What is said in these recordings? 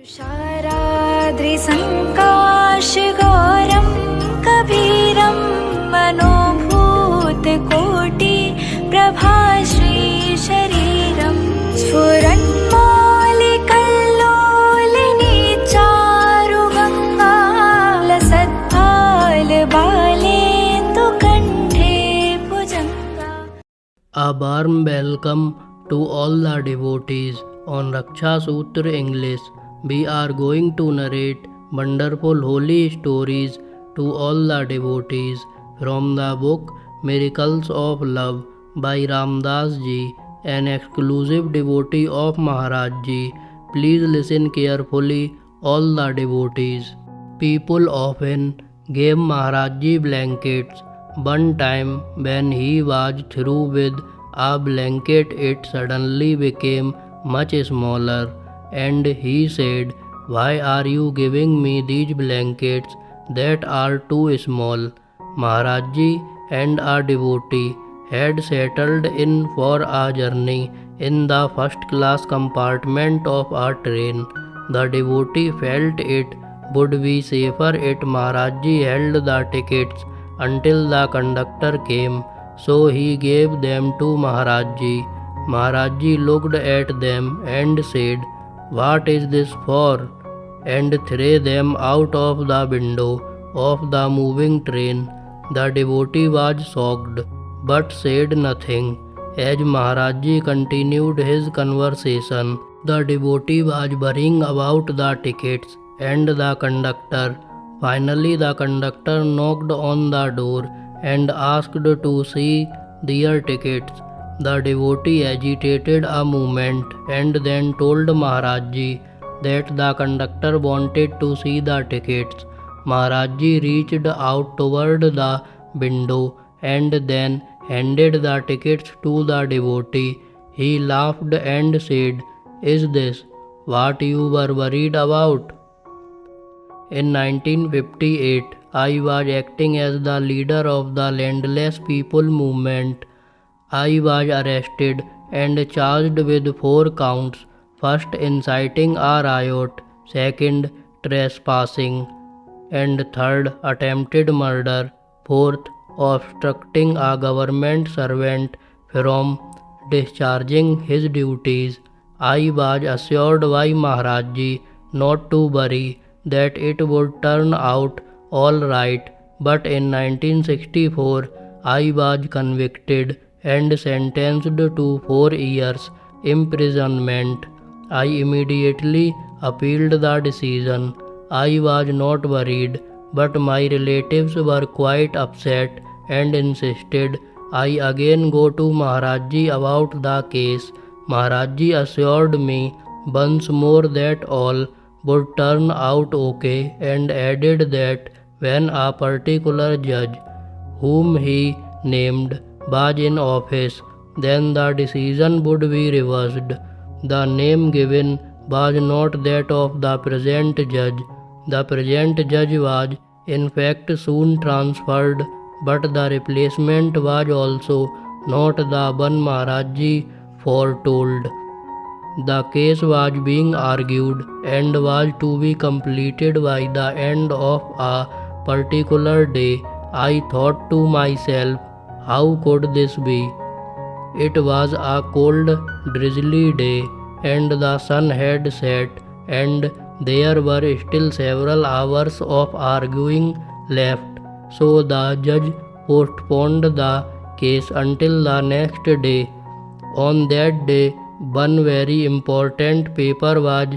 तुषाराद्रिसङ्काशगौरं कबीरं मनोभूतकोटि प्रभाश्रीशरीरं स्फुरन्मौलिकल्लोलिनी चारुगङ्गा लसत्फालबालेन्दुकण्ठे भुजङ्गा. A warm welcome to all the devotees on Raksha Sutra English. We are going to narrate wonderful holy stories to all the devotees from the book Miracles of Love by Ramdas Ji, an exclusive devotee of Maharaj Ji. Please listen carefully, all the devotees. People often gave Maharaj Ji blankets. One time when he was through with a blanket, it suddenly became much smaller, and he said, "Why are you giving me these blankets that are too small?" Maharaj Ji and a devotee had settled in for a journey in the first class compartment of a train. The devotee felt it would be safer if Maharaj Ji held the tickets until the conductor came, so he gave them to Maharaj Ji. Maharaj Ji looked at them and said, "What is this for?" and threw them out of the window of the moving train. The devotee was shocked, but said nothing. As Maharaj Ji continued his conversation, the devotee was worrying about the tickets and the conductor. Finally, the conductor knocked on the door and asked to see their tickets. The devotee hesitated a moment and then told Maharaj Ji that the conductor wanted to see the tickets. Maharaj Ji reached out toward the window and then handed the tickets to the devotee. He laughed and said, "Is this what you were worried about?" In 1958, I was acting as the leader of the Landless People movement. I was arrested and charged with 4 counts. First, inciting a riot. Second, trespassing. And third, attempted murder. Fourth, obstructing a government servant from discharging his duties. I was assured by Maharaj Ji not to worry, that it would turn out all right, but in 1964 I was convicted and sentenced to 4 years imprisonment. I immediately appealed the decision. I was not worried, but my relatives were quite upset and insisted I again go to Maharaj Ji about the case. Maharaj Ji assured me once more that all would turn out okay and added that when a particular judge, whom he named, was in office, then the decision would be reversed. The name given was not that of the present judge. The present judge was in fact soon transferred, but the replacement was also not the one Maharaj Ji foretold. The case was being argued and was to be completed by the end of a particular day. I thought to myself, how could this be? It was a cold, drizzly day, and the sun had set, and there were still several hours of arguing left. So the judge postponed the case until the next day. On that day, one very important paper was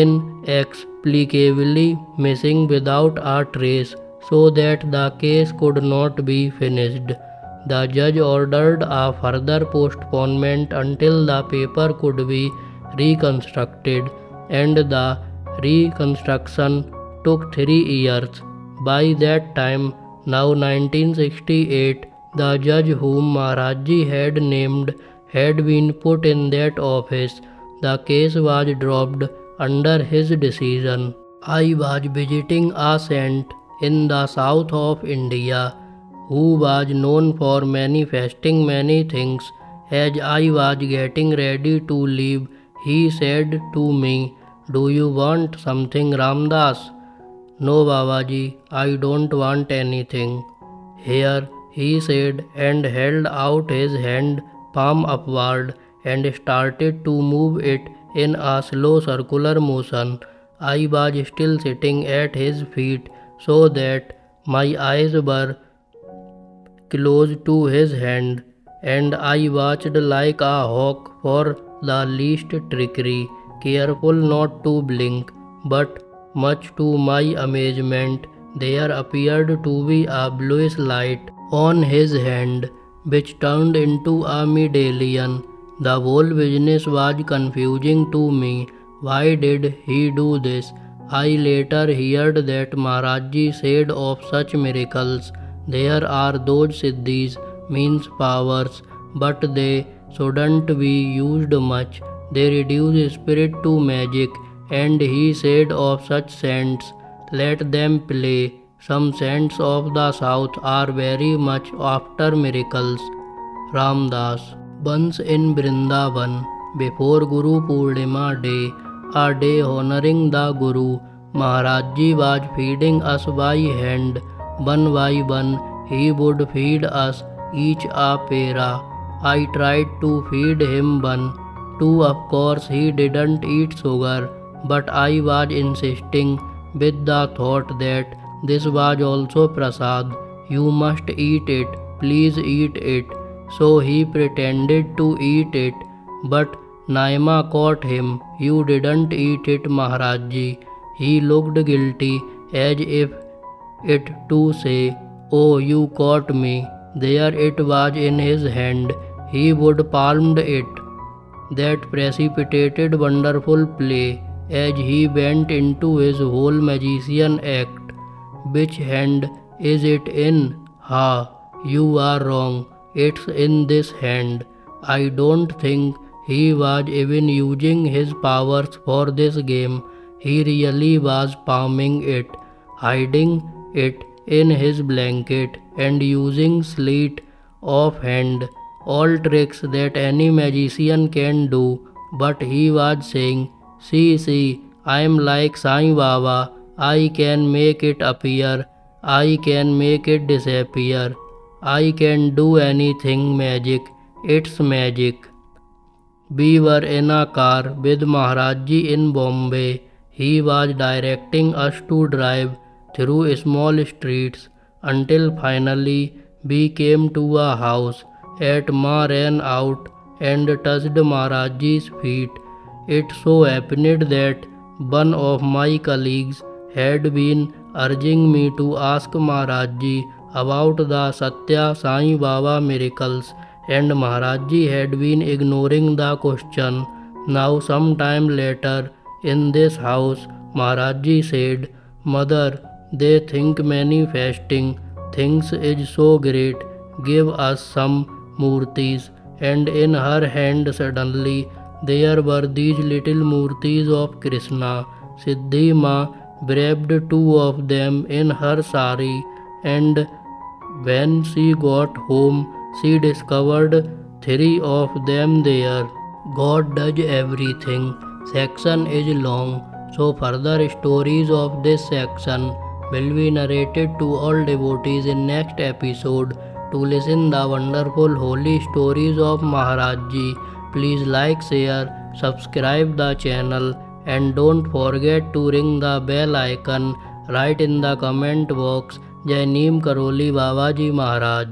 inexplicably missing without a trace, so that the case could not be finished. The judge ordered a further postponement until the paper could be reconstructed, and the reconstruction took 3 years. By that time, now 1968, the judge whom Maharaj Ji had named had been put in that office. The case was dropped under his decision. I was visiting a saint in the south of India who was known for manifesting many things. As I was getting ready to leave, he said to me, Do you want something, Ramdas? No, Babaji, I don't want anything. Here, he said, and held out his hand palm upward and started to move it in a slow circular motion. I was still sitting at his feet, so that my eyes were close to his hand, and I watched like a hawk for the least trickery, careful not to blink. But much to my amazement, there appeared to be a bluish light on his hand, which turned into a medallion. The whole business was confusing to me. Why did he do this? I later heard that Maharajji said of such miracles, there are those siddhis, means powers, but they shouldn't be used much. They reduce spirit to magic, and he said of such saints, let them play. Some saints of the south are very much after miracles. Ramdas. Once in Vrindavan, before Guru Purnima day, a day honoring the Guru, Maharajji was feeding us by hand. One by one, he would feed us each a pera. I tried to feed him one. Too, of course, he didn't eat sugar, but I was insisting with the thought that this was also prasad. You must eat it, please eat it. So he pretended to eat it, but Naima caught him. You didn't eat it, Maharajji. He looked guilty, as if it to say, oh, you caught me. There it was in his hand. He would palmed it. That precipitated wonderful play, as he went into his whole magician act. Which hand is it in? Ha, you are wrong. It's in this hand. I don't think he was even using his powers for this game. He really was palming it, hiding it in his blanket, and using sleight of hand, all tricks that any magician can do. But he was saying, see, I am like Sai Baba. I can make it appear. I can make it disappear. I can do anything magic. It's magic. We were in a car with Maharajji in Bombay. He was directing us to drive through small streets until finally we came to a house. At Ma ran out and touched Maharajji's feet. It so happened that one of my colleagues had been urging me to ask Maharajji about the Satya Sai Baba miracles, and Maharajji had been ignoring the question. Now some time later, in this house, Maharajji said, Mother, they think manifesting things is so great. Give us some murtis. And in her hand suddenly there were these little murtis of Krishna. Siddhi Ma wrapped two of them in her sari, and when she got home, she discovered three of them there. God does everything. Section is long, so further stories of this section will be narrated to all devotees in next episode. To listen the wonderful holy stories of Maharajji, please like, share, subscribe the channel, and don't forget to ring the bell icon. Write in the comment box, Jai Neem Karoli Babaji Maharaj.